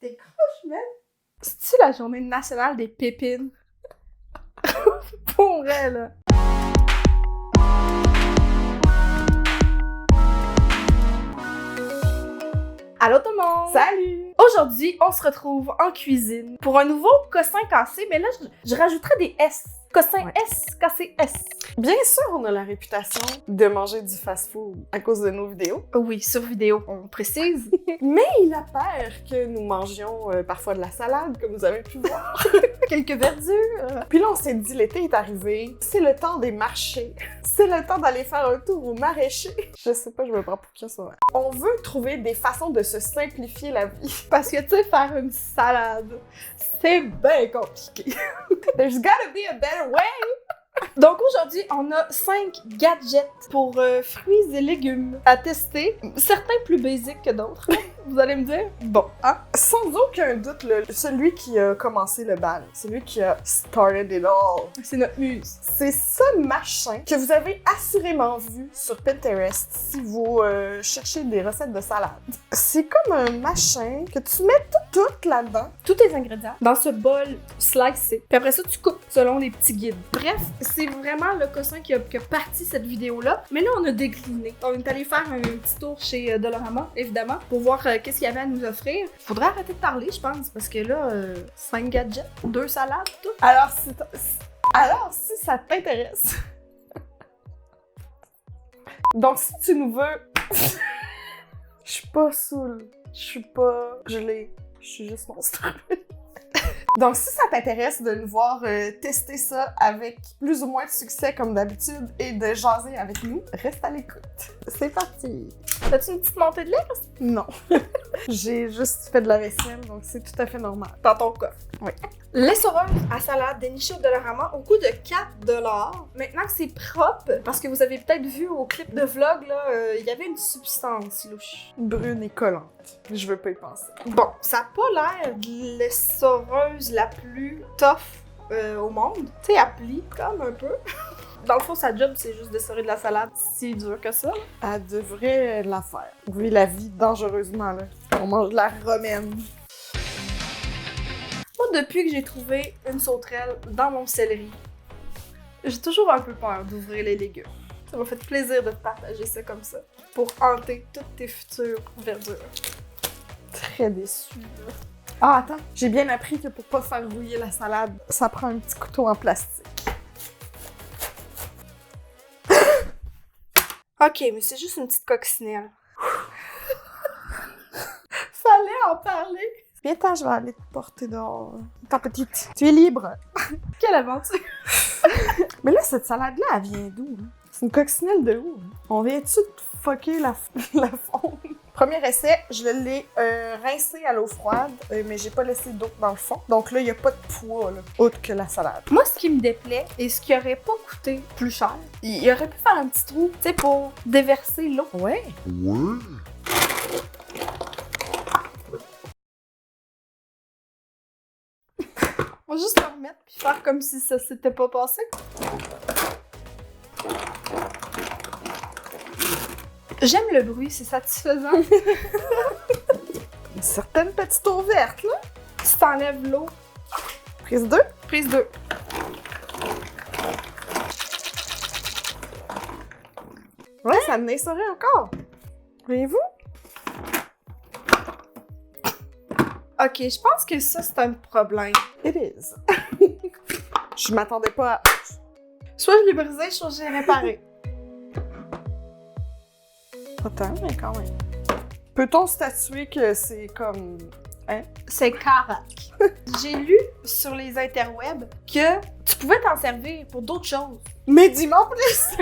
T'es croche, man! C'est-tu la journée nationale des pépines? Pour vrai, là! Allô tout le monde! Salut! Aujourd'hui, on se retrouve en cuisine pour un nouveau cossin cassé, mais là, je rajouterai des S. Cossin Ouais. S, cassé S. Bien sûr, on a la réputation de manger du fast-food à cause de nos vidéos. Oui, sur vidéo, on précise. Mais il apparaît que nous mangions parfois de la salade, comme vous avez pu voir. Quelques verdures. Puis là, on s'est dit, l'été est arrivé, c'est le temps des marchés. C'est le temps d'aller faire un tour au maraîcher. Je sais pas, je me prends pour qui ça. On veut trouver des façons de se simplifier la vie. Parce que, tu sais, faire une salade, c'est bien compliqué. There's gotta be a better way! Donc aujourd'hui, on a 5 gadgets pour fruits et légumes à tester. Certains plus basiques que d'autres, vous allez me dire. Bon, hein? Sans aucun doute, celui qui a commencé le bal, celui qui a started it all, C'est notre muse. c'est ce machin que vous avez assurément vu sur Pinterest si vous cherchez des recettes de salade. C'est comme un machin que tu mets tout là-dedans. Tous tes ingrédients dans ce bol slicé. Puis après ça, tu coupes selon les petits guides. Bref, c'est vraiment le cossin qui a parti cette vidéo-là. Mais là, on a décliné. On est allé faire un petit tour chez Dollarama, évidemment, pour voir qu'est-ce qu'il y avait à nous offrir. Faudrait arrêter de parler, je pense, parce que là, 5 gadgets, 2 salades, tout. Alors, si ça t'intéresse... Donc, si tu nous veux... Je suis pas saoule. Je suis pas gelée. Je suis juste monstrueuse. Donc, si ça t'intéresse de nous voir tester ça avec plus ou moins de succès comme d'habitude et de jaser avec nous, reste à l'écoute. C'est parti! As-tu une petite montée de lait? Non. J'ai juste fait de la vaisselle, donc c'est tout à fait normal. Dans ton coffre. Oui. L'essoreuse à salade dénichée au Dollarama au coût de 4$. Maintenant que c'est propre, parce que vous avez peut-être vu au clip de vlog, là, il y avait une substance louche. Brune et collante. Je veux pas y penser. Bon, ça a pas l'air de l'essoreuse la plus tough au monde. Tu sais, elle plie comme un peu. Dans le fond, sa job, c'est juste d'essorer de la salade si dur que ça. Elle devrait la faire. Oui, la vie dangereusement, là. On mange de la romaine. Moi, depuis que j'ai trouvé une sauterelle dans mon céleri, j'ai toujours un peu peur d'ouvrir les légumes. Ça m'a fait plaisir de te partager ça comme ça, pour hanter toutes tes futures verdures. Très déçue, là. Ah, attends. J'ai bien appris que pour pas faire rouiller la salade, ça prend un petit couteau en plastique. Ok, mais c'est juste une petite coccinelle. Fallait en parler. Viens-t'en, je vais aller te porter dehors. Ta petite. Tu es libre. Quelle aventure! Mais là, cette salade-là, elle vient d'où? Hein? C'est une coccinelle de où? Hein? On vient-tu de fucker la fonte? Premier essai, je l'ai rincé à l'eau froide, mais j'ai pas laissé d'eau dans le fond. Donc là, il y a pas de poids, là, autre que la salade. Moi, ce qui me déplaît, et ce qui aurait pas coûté plus cher, il aurait pu faire un petit trou, tu sais, pour déverser l'eau. Ouais. On va juste le remettre puis faire comme si ça s'était pas passé. J'aime le bruit, c'est satisfaisant. Une certaine petite eau verte, là. Tu t'enlèves l'eau. Prise 2. Prise 2. Ouais, ça me essorait encore. Voyez-vous? Ok, je pense que ça, c'est un problème. It is. Je m'attendais pas à... Soit je l'ai brisé, soit j'ai réparé. Pas tant, mais quand même. Peut-on statuer que c'est comme... Hein? C'est carac. J'ai lu sur les interwebs que tu pouvais t'en servir pour d'autres choses. Mais dis-moi plus!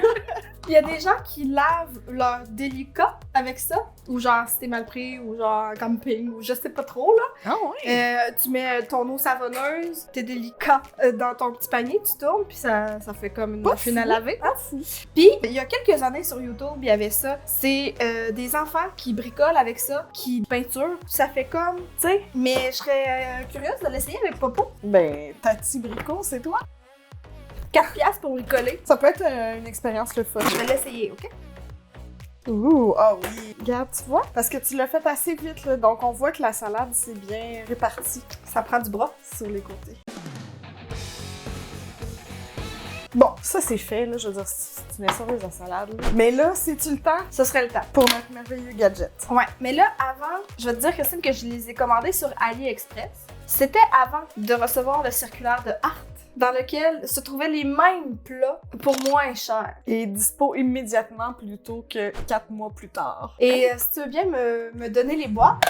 Il y a des gens qui lavent leur délicat avec ça, ou genre si t'es mal pris, ou genre camping, ou je sais pas trop là. Ah ouais? Tu mets ton eau savonneuse, tes délicats dans ton petit panier, tu tournes, puis ça fait comme une Pas machine à fou. laver. Pas fou. Puis il y a quelques années sur YouTube, il y avait ça. C'est des enfants qui bricolent avec ça, qui peinturent. Ça fait comme, tu sais, mais je serais curieuse de l'essayer avec Popo. Ben, Tati Bricot, c'est toi? 4$ pour bricoler. Ça peut être une expérience le fun. Je vais l'essayer, ok? Ouh, ah oui. Regarde, tu vois? Parce que tu l'as fait assez vite, là. Donc, on voit que la salade, c'est bien réparti. Ça prend du bras. Sur les côtés. Bon, ça, c'est fait, là. Je veux dire, c'est une service de salade, là. Mais là, c'est-tu le temps Ce serait le temps. pour notre merveilleux gadget? Ouais, mais là, avant, je vais te dire, Christine, que je les ai commandés sur AliExpress. C'était avant de recevoir le circulaire de Art, dans lequel se trouvaient les mêmes plats pour moins cher. Et dispo immédiatement plutôt que 4 mois plus tard. Et si tu veux bien me donner les boîtes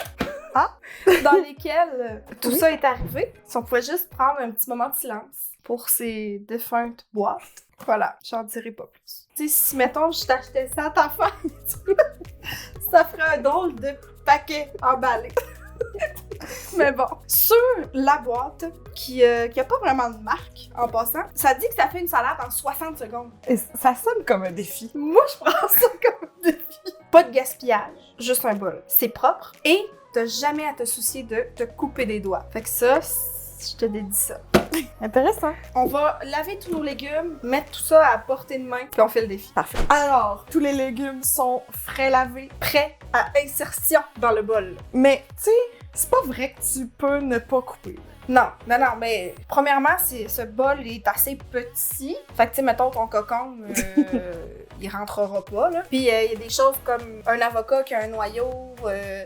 dans lesquelles tout ça est arrivé, si on pouvait juste prendre un petit moment de silence pour ces défuntes boîtes. Voilà, j'en dirai pas plus. Tu sais, si, mettons, je t'achetais ça à ta fête, ça ferait un drôle de paquet emballé. Mais bon, sur la boîte, qui a pas vraiment de marque, en passant, ça dit que ça fait une salade en 60 secondes. Et ça sonne comme un défi. Moi, je prends ça comme un défi. Pas de gaspillage, juste un bol. C'est propre et t'as jamais à te soucier de te couper des doigts. Fait que ça, je te dédie ça. Intéressant. On va laver tous nos légumes, mettre tout ça à portée de main, puis on fait le défi. Parfait. Alors, tous les légumes sont frais lavés. Prêt à insertion dans le bol. Mais, tu sais, c'est pas vrai que tu peux ne pas couper. Non, mais premièrement, ce bol est assez petit. Fait que, tu sais, mettons ton cocon, il rentrera pas, là. Puis, il y a des choses comme un avocat qui a un noyau,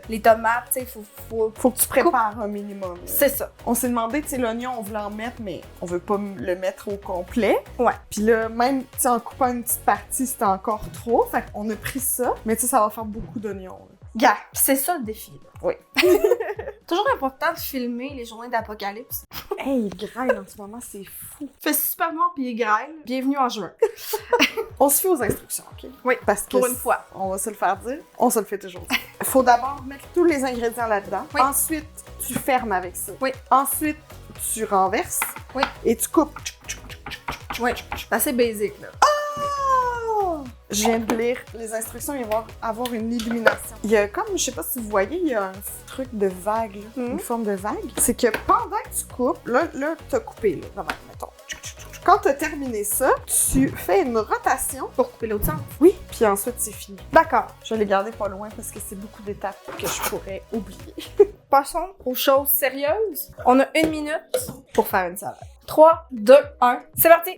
les tomates, tu sais, faut que tu prépares un minimum. C'est ça. On s'est demandé, tu sais, l'oignon, on voulait en mettre, mais on veut pas le mettre au complet. Ouais. Puis là, même, tu sais, en coupant une petite partie, c'était encore trop. Fait qu'on a pris ça. Mais tu sais, ça va faire beaucoup d'oignons. Gars, c'est ça le défi, là. Oui. Toujours important de filmer les journées d'apocalypse. Hey, il grêle en ce moment, c'est fou. Fait super noir pis il grêle. Bienvenue en juin. On se fie aux instructions, OK? Oui, parce que pour une fois. On va se le faire dire. On se le fait toujours. Faut d'abord mettre tous les ingrédients là-dedans. Oui. Ensuite, tu fermes avec ça. Oui. Ensuite, tu renverses. Oui. Et tu coupes. Oui, c'est assez basique, là. Oh! Je viens de lire les instructions, il va avoir une illumination. Il y a comme, je sais pas si vous voyez, il y a un truc de vague, là, une forme de vague. C'est que pendant que tu coupes, là t'as coupé, là, vraiment, mettons. Quand t'as terminé ça, tu fais une rotation. Pour couper l'autre sens. Oui, puis ensuite c'est fini. D'accord. Je vais les garder pas loin parce que c'est beaucoup d'étapes que je pourrais oublier. Passons aux choses sérieuses. On a 1 minute pour faire une salade. 3, 2, 1, c'est parti!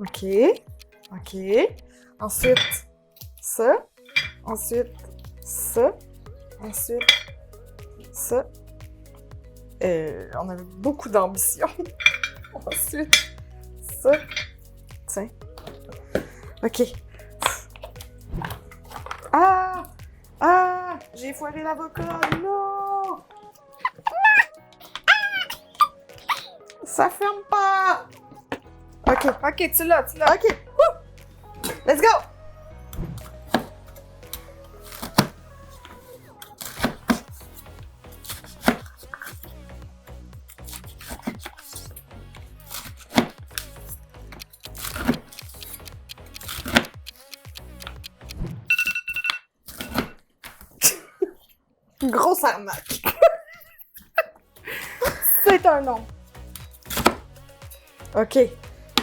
OK. Ensuite, ça. Ensuite, ça. Ensuite, ça. On avait beaucoup d'ambition. Ensuite, ça. Tiens. OK. Ah! J'ai foiré l'avocat! Non! Ça ferme pas! Ok, tu l'as. OK. Woo! Let's go! Grosse arnaque. C'est un nom. OK.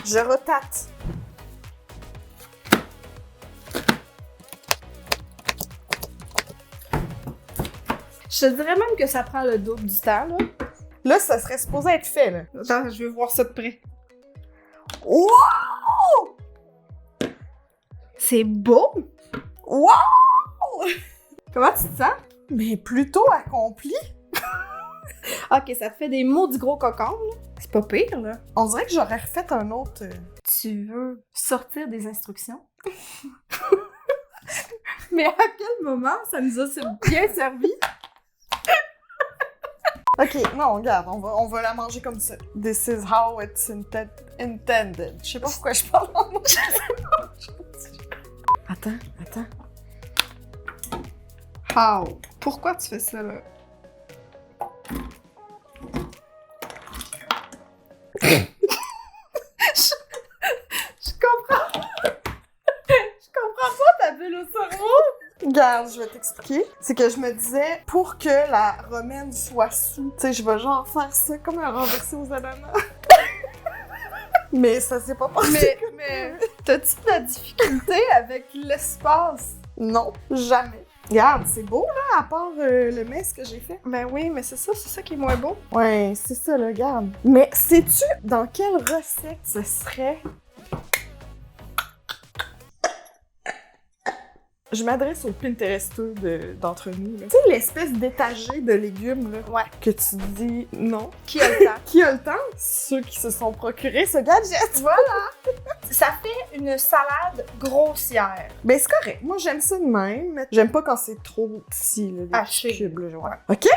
Je retate. Je te dirais même que ça prend le double du temps, là. Là, ça serait supposé être fait, là. Attends, je vais voir ça de près. Wow! C'est beau! Wow! Comment tu te sens? Mais plutôt accompli. Ok, ça te fait des mots du gros cocon, là. C'est pas pire, là. On dirait que j'aurais refait un autre... Tu veux sortir des instructions? Mais à quel moment ça nous a bien servi? OK, non, regarde, on va la manger comme ça. This is how it's intended. Je sais pas pourquoi je parle en moi. Attends. How? Pourquoi tu fais ça, là? Je comprends. Je comprends pas ta bulle au cerveau. Regarde, je vais t'expliquer. C'est que je me disais, pour que la romaine soit sous, tu sais, je vais genre faire ça comme un renversé aux ananas. Mais ça s'est pas passé. Mais t'as-tu de la difficulté avec l'espace? Non, jamais. Regarde, c'est beau, là, à part le mess que j'ai fait. Ben oui, mais c'est ça qui est moins beau. Ouais, c'est ça, là, regarde. Mais sais-tu dans quelle recette ce serait? Je m'adresse aux Pinteresteux d'entre nous, là. Tu sais, l'espèce d'étagé de légumes, là, Ouais. que tu dis non. Qui a le temps? Qui a le temps? Ceux qui se sont procurés ce gadget. Voilà! Ça fait une salade grossière. Ben, c'est correct. Moi, j'aime ça de même. J'aime pas quand c'est trop petit, là, les Haché. petits cubes, là, genre. OK!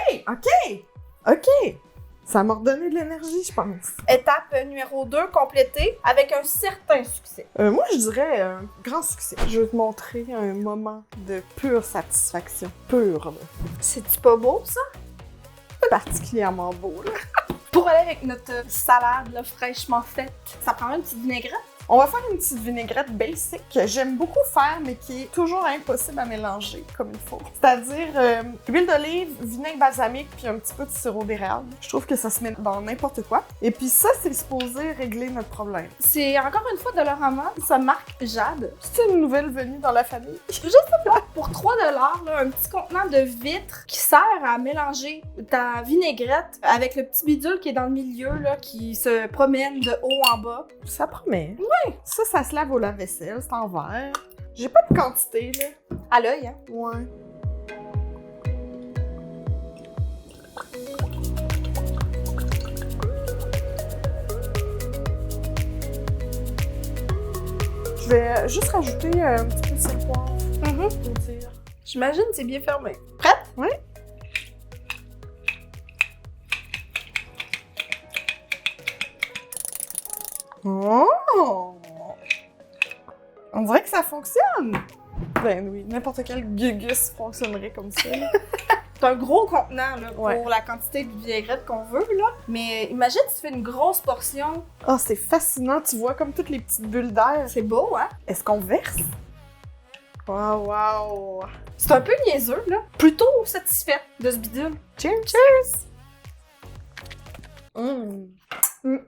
Ça m'a redonné de l'énergie, je pense. Étape numéro 2, complétée avec un certain succès. Moi, je dirais un grand succès. Je vais te montrer un moment de pure satisfaction. Pure, là. C'est-tu pas beau, ça? Particulièrement beau, là. Pour aller avec notre salade là, fraîchement faite, ça prendrait une petite vinaigrette. On va faire une petite vinaigrette basic que j'aime beaucoup faire, mais qui est toujours impossible à mélanger comme il faut. C'est-à-dire huile d'olive, vinaigre balsamique, puis un petit peu de sirop d'érable. Je trouve que ça se met dans n'importe quoi. Et puis ça, c'est supposé régler notre problème. C'est encore une fois Dollarama, ça marque Jade. C'est une nouvelle venue dans la famille. Pour 3 $, là, un petit contenant de vitre qui sert à mélanger ta vinaigrette avec le petit bidule qui est dans le milieu, là, qui se promène de haut en bas. Ça promet. Ouais. Ça se lave au lave-vaisselle, c'est en verre. J'ai pas de quantité, là. À l'œil, hein? Ouais. Je vais juste rajouter un petit peu de sel poivre. Pour dire. J'imagine que c'est bien fermé. Prête? Oui. Oh! On dirait que ça fonctionne! Ben oui, n'importe quel gugus fonctionnerait comme ça. C'est un gros contenant là, pour Ouais. la quantité de vinaigrette qu'on veut, là. Mais imagine, tu fais une grosse portion. Oh, c'est fascinant, tu vois comme toutes les petites bulles d'air. C'est beau, hein? Est-ce qu'on verse? Oh, wow! C'est un peu niaiseux, là. Plutôt satisfaite de ce bidule. Cheers! Cheers!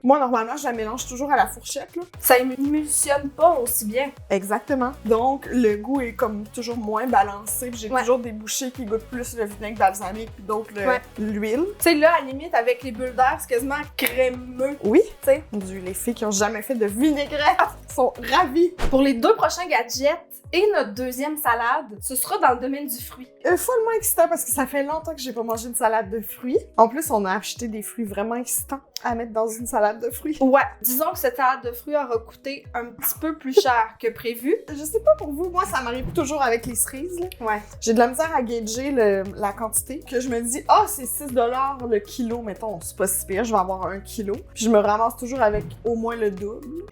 Moi, normalement, je la mélange toujours à la fourchette, là. Ça émulsionne pas aussi bien. Exactement. Donc, le goût est comme toujours moins balancé. Puis j'ai Ouais. toujours des bouchées qui goûtent plus le vinaigre balsamique, puis d'autres Ouais. l'huile. Tu sais, là, à la limite, avec les bulles d'air, c'est quasiment crémeux. Oui. Tu sais. Les filles qui ont jamais fait de vinaigrette sont ravies. Pour les 2 prochains gadgets et notre deuxième salade, ce sera dans le domaine du fruit. Follement excitant parce que ça fait longtemps que j'ai pas mangé une salade de fruits. En plus, on a acheté des fruits vraiment excitants à mettre dans une salade de fruits. Ouais, disons que cette salade de fruits aura coûté un petit peu plus cher que prévu. Je sais pas pour vous, moi ça m'arrive toujours avec les cerises. Là. Ouais. J'ai de la misère à gager la quantité, que je me dis « Ah, c'est 6 $ le kilo, mettons, c'est pas si pire, je vais avoir 1 kilo. » Puis je me ramasse toujours avec au moins le double.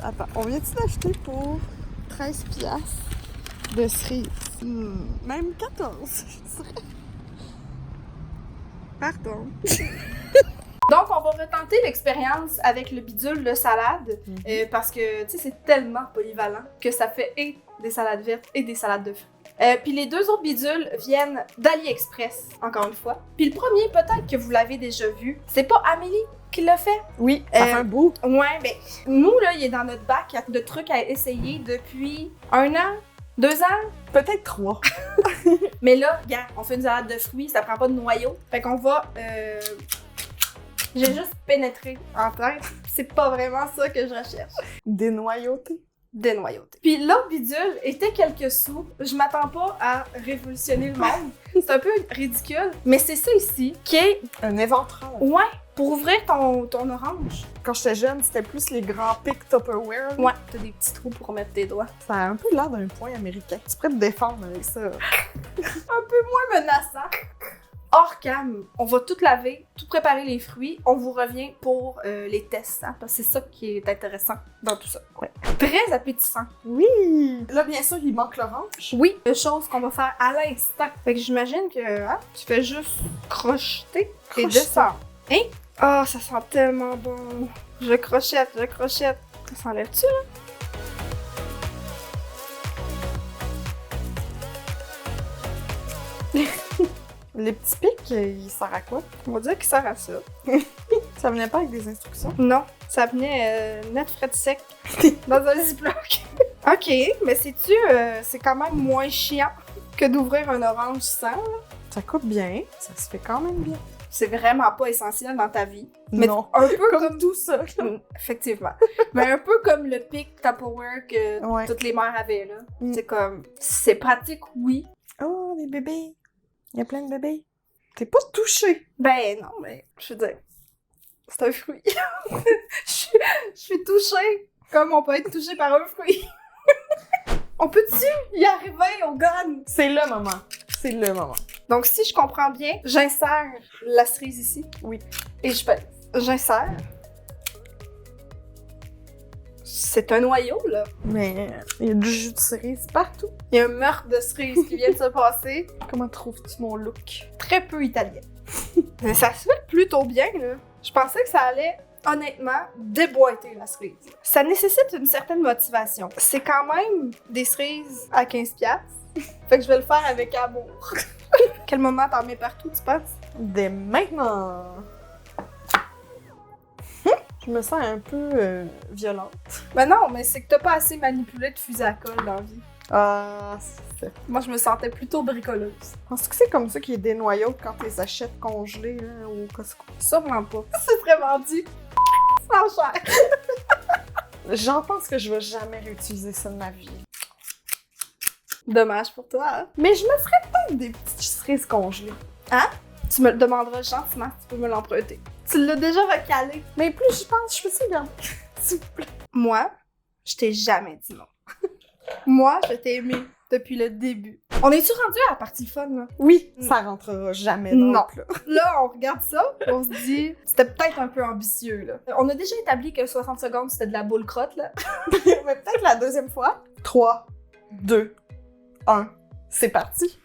Attends, on vient-tu d'acheter pour 13 piastres de cerises? Même 14, je dirais. Pardon. Donc, on va retenter l'expérience avec le bidule de salade parce que, tu sais, c'est tellement polyvalent que ça fait et des salades vertes et des salades de fruits. Puis les 2 autres bidules viennent d'AliExpress, encore une fois. Puis le premier, peut-être que vous l'avez déjà vu, c'est pas Amélie qui l'a fait. Oui, ça fait un bout. Ouais, ben, nous, là, il est dans notre bac de trucs à essayer depuis 1 an, 2 ans. Peut-être 3. Mais là, regarde, on fait une salade de fruits, ça prend pas de noyau. Fait qu'on va... J'ai juste pénétré en tête. C'est pas vraiment ça que je recherche. Dénoyauté. Dénoyauté. Puis l'autre bidule était quelques sous. Je m'attends pas à révolutionner le monde. C'est un peu ridicule. Mais c'est ça ici qui est... Un éventreur. Ouais, pour ouvrir ton orange. Quand j'étais jeune, c'était plus les grands pics Tupperware. Ouais, t'as des petits trous pour mettre tes doigts. Ça a un peu l'air d'un point américain. Tu pourrais te défendre avec ça. Un peu moins menaçant. Hors cam, on va tout laver, tout préparer les fruits. On vous revient pour les tests, hein, parce que c'est ça qui est intéressant dans tout ça. Ouais. Très appétissant. Oui! Là, bien sûr, il manque l'orange. Oui, chose qu'on va faire à l'instant. Fait que j'imagine que tu fais juste crocheter et Crocheter. descendre. Hein? Oh, ça sent tellement bon. Je crochette. Ça s'enlève-tu, là? Les petits pics, ils servent à quoi? On va dire qu'il sert à ça. Ça venait pas avec des instructions? Non, ça venait net frais sec dans un ziploc. Ok, mais sais-tu, c'est quand même moins chiant que d'ouvrir un orange sans. Ça coupe bien, ça se fait quand même bien. C'est vraiment pas essentiel dans ta vie. Non. Un peu Comme tout ça. Effectivement. Mais un peu comme le pic Tupperware que Ouais. toutes les mères avaient, là. Mm. C'est comme, c'est pratique, oui. Oh, les bébés. Il y a plein de bébés. T'es pas touchée. Ben non, mais je veux dire, c'est un fruit. Je suis touchée comme on peut être touché par un fruit. On peut-tu y arriver au gun? C'est le moment. C'est le moment. Donc, si je comprends bien, j'insère la cerise ici. Oui. Et je fais, j'insère. C'est un noyau, là. Mais il y a du jus de cerise partout. Il y a un meurtre de cerise qui vient de se passer. Comment trouves-tu mon look? Très peu italien. Mais ça se fait plutôt bien, là. Je pensais que ça allait, honnêtement, déboîter la cerise. Ça nécessite une certaine motivation. C'est quand même des cerises à 15$. Fait que je vais le faire avec amour. Quel moment t'en mets partout, tu penses? Dès maintenant. Je me sens un peu violente. Ben non, mais c'est que t'as pas assez manipulé de fusil à colle dans la vie. Ah, c'est... Moi, je me sentais plutôt bricoleuse. Penses-tu que c'est comme ça qu'il y a des noyaux quand tu les achètes congelés là, au Costco? Sûrement pas. C'est très vendu. Sans cher. J'en pense que je vais jamais réutiliser ça de ma vie. Dommage pour toi, hein? Mais je me ferais peut-être des petites cerises congelées. Tu me le demanderas gentiment si tu peux me l'emprunter. Tu l'as déjà recalé. Mais plus j'y pense, je peux ça garder. S'il vous plaît. Moi, je t'ai jamais dit non. Moi, je t'ai aimé depuis le début. On est-tu rendu à la partie fun, là? Oui, ça rentrera jamais dans Non. le plat. Là, on regarde ça, on se dit, c'était peut-être un peu ambitieux, là. On a déjà établi que 60 secondes, c'était de la boule crotte, là. Mais peut-être la deuxième fois. 3, 2, 1, c'est parti.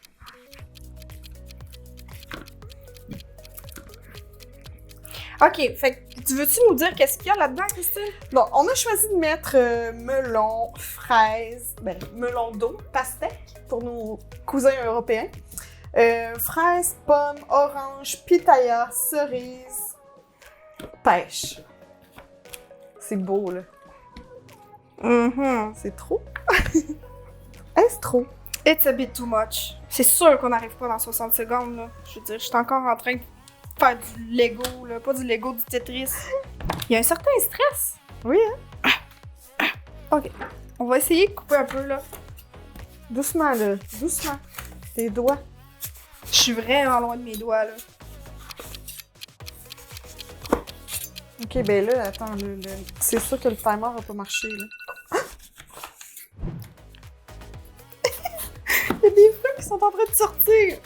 Ok, fait que tu veux-tu nous dire qu'est-ce qu'il y a là-dedans, Christine? Bon, on a choisi de mettre melon, fraise, melon d'eau, pastèque pour nos cousins européens. Fraise, pomme, orange, pitaya, cerise, pêche. C'est beau, là. C'est trop. Est-ce trop? It's a bit too much. C'est sûr qu'on n'arrive pas dans 60 secondes, là. Je veux dire, je suis encore en train de faire du Lego, là. Pas du Lego, du Tetris. Il y a un certain stress. Oui, hein? Ok. On va essayer de couper un peu, là. Doucement, là. Doucement. Tes doigts. Je suis vraiment loin de mes doigts, là. Ok, ben là, attends, c'est sûr que le timer va pas marcher, là. Il y a des fruits qui sont en train de sortir.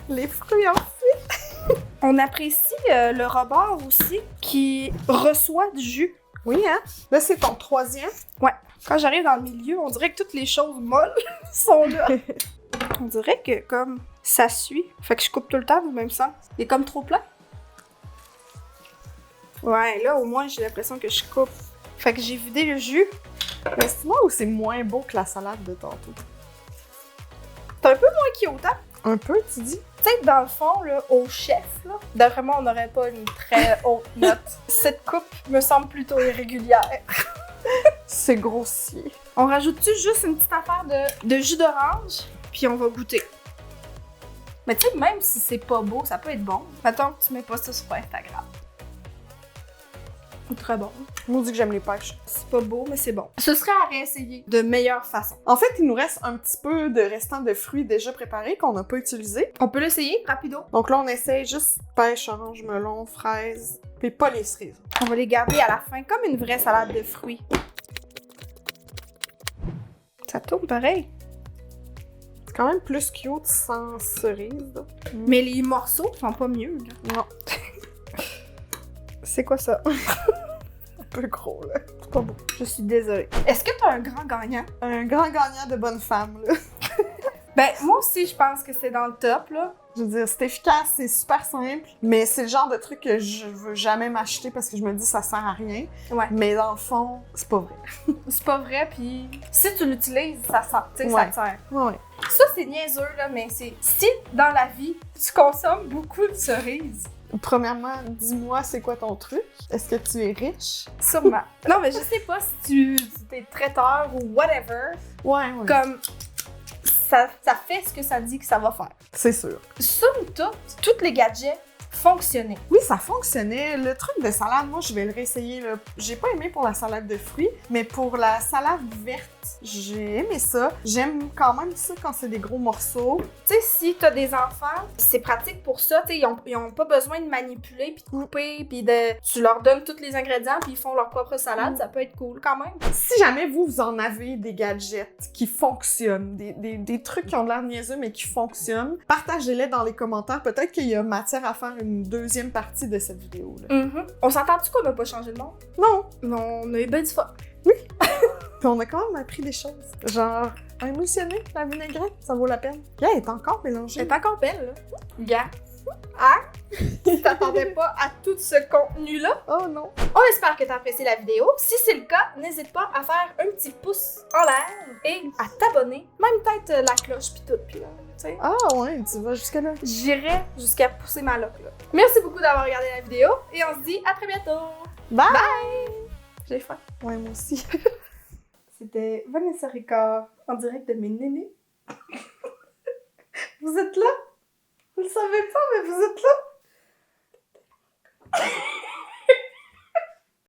Les fruits en fait. On apprécie le rebord aussi, qui reçoit du jus. Oui, hein? Là, c'est ton troisième. Quand j'arrive dans le milieu, on dirait que toutes les choses molles sont là. On dirait que comme ça suit. Fait que je coupe tout le temps du même sens. Il est comme trop plat. Ouais, là au moins j'ai l'impression que je coupe. Fait que j'ai vidé le jus. Mais c'est moi ou c'est moins beau que la salade de tantôt? C'est un peu moins cute, hein? Un peu, tu dis? Tu sais, dans le fond, là, au chef, là, d'après moi, on n'aurait pas une très haute note. Cette coupe me semble plutôt irrégulière. C'est grossier. On rajoute-tu juste une petite affaire de jus d'orange, puis on va goûter. Mais tu sais, même si c'est pas beau, ça peut être bon. Mettons que tu mets pas ça sur Instagram. C'est très bon. On dit que j'aime les pêches. C'est pas beau, mais c'est bon. Ce serait à réessayer de meilleure façon. En fait, il nous reste un petit peu de restant de fruits déjà préparés qu'on n'a pas utilisés. On peut l'essayer, rapido. Donc là, on essaye juste pêche, orange, melon, fraise, puis pas les cerises. On va les garder à la fin, comme une vraie salade de fruits. Ça tourne pareil. C'est quand même plus cute sans cerise, là. Mais les morceaux sont pas mieux, là. Non. C'est quoi ça? Un peu gros, là. C'est pas beau. Je suis désolée. Est-ce que t'as un grand gagnant? Un grand gagnant de bonne femme, là. Ben, moi aussi, je pense que c'est dans le top, là. Je veux dire, c'est efficace, c'est super simple, mais c'est le genre de truc que je veux jamais m'acheter parce que je me dis ça sert à rien. Ouais. Mais dans le fond, c'est pas vrai. C'est pas vrai, puis si tu l'utilises, ça sent, tu sais, Ouais. ça te sert. Ouais. Ça, c'est niaiseux, là, mais c'est... Si, dans la vie, tu consommes beaucoup de cerises, Premièrement, dis-moi, c'est quoi ton truc? Est-ce que tu es riche? Sûrement. Non, mais je sais pas si tu es traiteur ou whatever. Ouais. Comme, ça fait ce que ça dit que ça va faire. C'est sûr. Somme toute, tous les gadgets fonctionnaient. Oui, ça fonctionnait. Le truc de salade, moi, je vais le réessayer. Là. J'ai pas aimé pour la salade de fruits, mais pour la salade verte, j'ai aimé ça. J'aime quand même ça quand c'est des gros morceaux. Tu sais, si t'as des enfants, c'est pratique pour ça. Tu sais, ils ont pas besoin de manipuler puis de couper puis de... Tu leur donnes tous les ingrédients puis ils font leur propre salade. Ça peut être cool quand même. Si jamais vous en avez des gadgets qui fonctionnent, des trucs qui ont l'air niaiseux mais qui fonctionnent, partagez-les dans les commentaires. Peut-être qu'il y a matière à faire une deuxième partie de cette vidéo-là. On s'entend-tu qu'on n'a pas changé de monde? Non! Non, on a eu ben du fun. Oui! Puis on a quand même appris des choses. Genre, à émulsionner la vinaigrette, ça vaut la peine. Yeah, elle est encore mélangée. Elle est encore belle, là. Gars. Hein? Tu t'attendais pas à tout ce contenu-là? Oh non! On espère que t'as apprécié la vidéo. Si c'est le cas, n'hésite pas à faire un petit pouce en l'air et à t'abonner. Même peut-être la cloche pis tout, pis là, tu sais. Ah ouais, tu vas jusque là. J'irai jusqu'à pousser ma loque, là. Merci beaucoup d'avoir regardé la vidéo et on se dit à très bientôt. Bye! J'ai faim. Ouais, moi aussi. C'était Vanessa Ricard en direct de mes nénés. Vous êtes là? Vous le savez pas, mais vous êtes là?